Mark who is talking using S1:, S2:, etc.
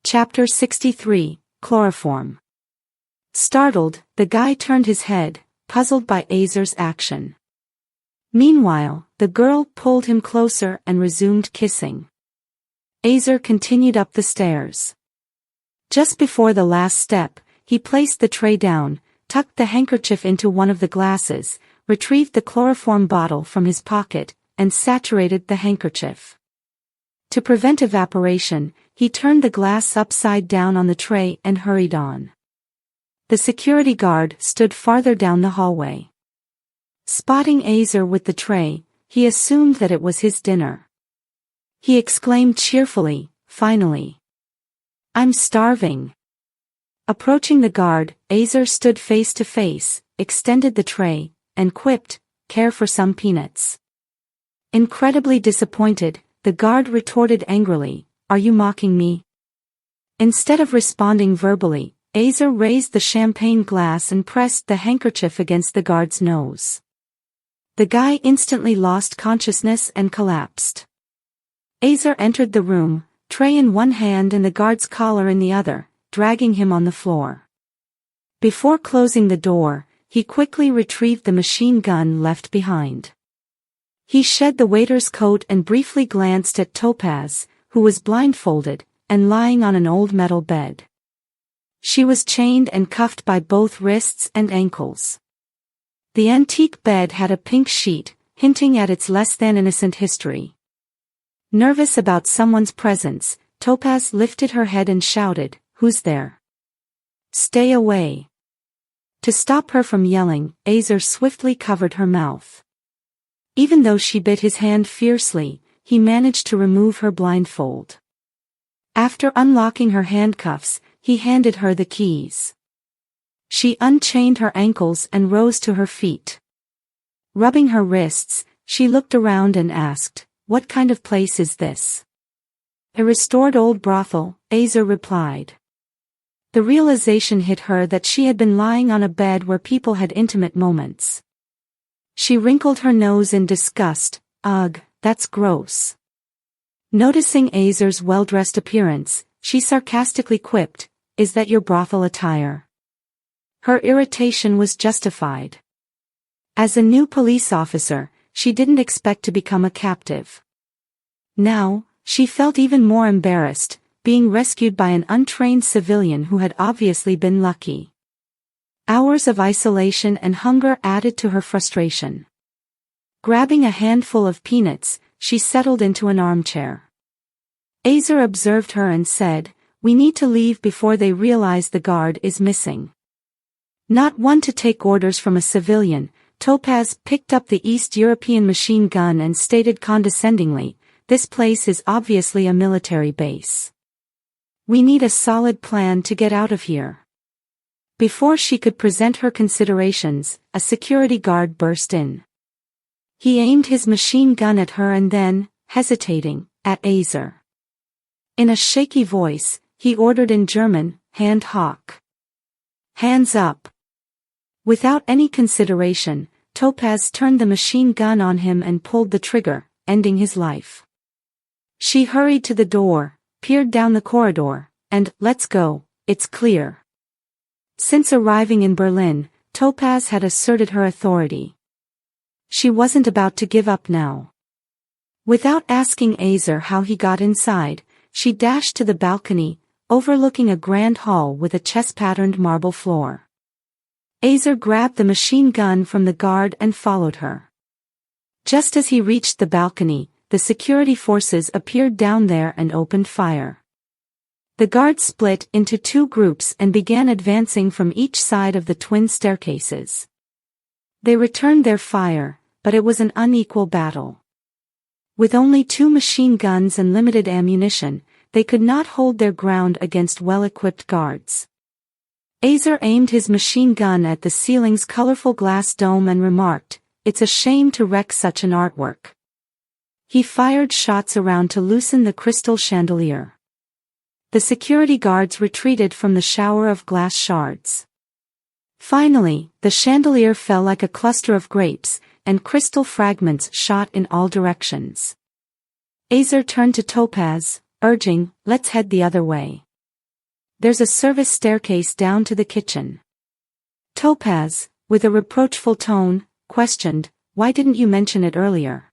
S1: Chapter 63, Chloroform. Startled, the guy turned his head, puzzled by Azer's action. Meanwhile, the girl pulled him closer and resumed kissing. Azer continued up the stairs. Just before the last step, he placed the tray down, tucked the handkerchief into one of the glasses, retrieved the chloroform bottle from his pocket, and saturated the handkerchief. To prevent evaporation, he turned the glass upside down on the tray and hurried on. The security guard stood farther down the hallway. Spotting Azer with the tray, he assumed that it was his dinner. He exclaimed cheerfully, "Finally. I'm starving." Approaching the guard, Azer stood face to face, extended the tray, and quipped, "Care for some peanuts?" Incredibly disappointed, the guard retorted angrily, "Are you mocking me?" Instead of responding verbally, Azer raised the champagne glass and pressed the handkerchief against the guard's nose. The guy instantly lost consciousness and collapsed. Azer entered the room, tray in one hand and the guard's collar in the other, dragging him on the floor. Before closing the door, he quickly retrieved the machine gun left behind. He shed the waiter's coat and briefly glanced at Topaz, who was blindfolded, and lying on an old metal bed. She was chained and cuffed by both wrists and ankles. The antique bed had a pink sheet, hinting at its less-than-innocent history. Nervous about someone's presence, Topaz lifted her head and shouted, "Who's there?" "Stay away." To stop her from yelling, Azer swiftly covered her mouth. Even though she bit his hand fiercely, he managed to remove her blindfold. After unlocking her handcuffs, he handed her the keys. She unchained her ankles and rose to her feet. Rubbing her wrists, she looked around and asked, "What kind of place is this?" "A restored old brothel," Azer replied. The realization hit her that she had been lying on a bed where people had intimate moments. She wrinkled her nose in disgust, "Ugh, that's gross." Noticing Azer's well-dressed appearance, she sarcastically quipped, "Is that your brothel attire?" Her irritation was justified. As a new police officer, she didn't expect to become a captive. Now, she felt even more embarrassed, being rescued by an untrained civilian who had obviously been lucky. Hours of isolation and hunger added to her frustration. Grabbing a handful of peanuts, she settled into an armchair. Azer observed her and said, "We need to leave before they realize the guard is missing." Not one to take orders from a civilian, Topaz picked up the East European machine gun and stated condescendingly, "This place is obviously a military base. We need a solid plan to get out of here." Before she could present her considerations, a security guard burst in. He aimed his machine gun at her and then, hesitating, at Azer. In a shaky voice, he ordered in German, "Hand hoch." "Hands up." Without any consideration, Topaz turned the machine gun on him and pulled the trigger, ending his life. She hurried to the door, peered down the corridor, and, "Let's go, it's clear." Since arriving in Berlin, Topaz had asserted her authority. She wasn't about to give up now. Without asking Azer how he got inside, she dashed to the balcony, overlooking a grand hall with a chess-patterned marble floor. Azer grabbed the machine gun from the guard and followed her. Just as he reached the balcony, the security forces appeared down there and opened fire. The guards split into two groups and began advancing from each side of the twin staircases. They returned their fire, but it was an unequal battle. With only 2 machine guns and limited ammunition, they could not hold their ground against well-equipped guards. Azer aimed his machine gun at the ceiling's colorful glass dome and remarked, "It's a shame to wreck such an artwork." He fired shots around to loosen the crystal chandelier. The security guards retreated from the shower of glass shards. Finally, the chandelier fell like a cluster of grapes, and crystal fragments shot in all directions. Azer turned to Topaz, urging, "Let's head the other way. There's a service staircase down to the kitchen." Topaz, with a reproachful tone, questioned, "Why didn't you mention it earlier?"